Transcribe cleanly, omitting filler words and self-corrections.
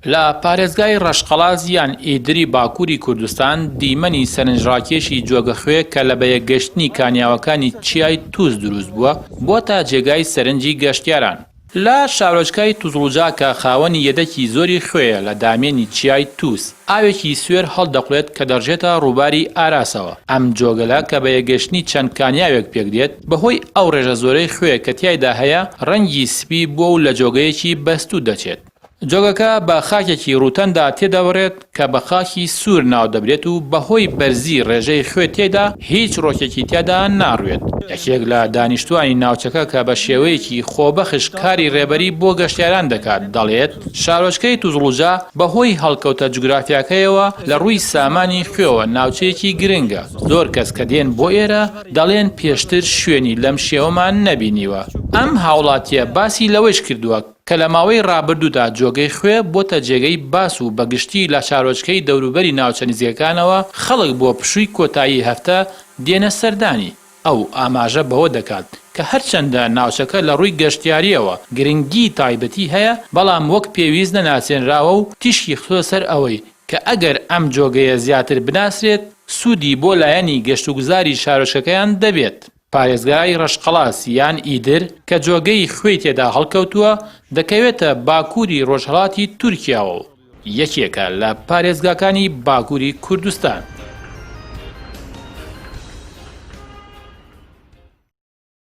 لە پارێزگای ڕەشقەڵاز یان ئیدری باکووری کوردستان دیمەنی سەرنجڕاکێشی جۆگەخوێ کە لە بەیەکگەشتنی کانیاوەکانی چیای تووس دروست بووە بۆتە جێگای سەرنجی گەشتیاران. لە شارۆچکای تووزڵجا کە خاوەنی یەدەکی زۆری خوێیە لە دامێنی چیای تووس ئاوێکی سوێر هەڵدەقڵێت کە دەڕژێتە ڕووباری ئاراسەوە. ئەم جۆگەلە کە بەیەکگەشتنی چەند کانیاوێک پێکدێت بەهۆی ئەو ڕێژە زۆرەی خوێ کە تیایدا هەیە ڕەنگی سپی بووە و لە جۆگەیەکی بەستوو دەچێت. جۆگەکە بە خاکێکی ڕوتەندا تێدەبڕێت کە بە خاکی سوور ناو دەبرێت و بەهۆی بەرزی ڕێژەی خوێ تێدا هیچ ڕۆکێکی تێدا ناڕوێت. یەکێک لە دانیشتوانی ناوچەکە کە بە شێوەیەکی خۆبەخش کاری ڕێبەری بۆ گەشتیاران دەکات دەڵێت شارۆچکەی تووزڵجا بەهۆی هەڵکەوتە جوگرافیاکەیەوە لە ڕووی سامانی خوێوە ناوچەیەکی گرنگە. زۆر کەس کە دێن بۆ ئێرە دەڵێن پێشتر شوێنی لەم شێوەمان نەبینیوە. ئەم هاوڵاتیە باسی لەوەش کردووە کە لە ماوەی ڕابردوودا جۆگەی خوێ بۆتە جێگەی باس و بەگشتی لە شارۆچکەی دەوروبەری ناوچە نزیەکانەوە خەڵک بۆ پشووی کۆتایی هەفتە دێنە سەردانی. ئەو ئاماژە بەوە دەکات کە هەرچەندە ناوچەکە لە ڕووی گەشتیاریەوە گرنگی تایبەتی هەیە بەڵام وەک پێویست نەناسێنراوە و تیشکی خۆ سەر ئەوەی کە ئەگەر ئەم جۆگەیە زیاتر بناسرێت سوودی بۆ لایەنی گەشتوگوزاری شارۆچکەکەیان دەبێت. پارێزگای ڕەشقەڵاس یان ئیدر کە جۆگەی خوێی تێدا هەڵکەوتووە دەکەوێتە باکووری ڕۆژهەڵاتی تورکیاوە و یەکێکە لە پارێزگاکانی باکووری کوردستان.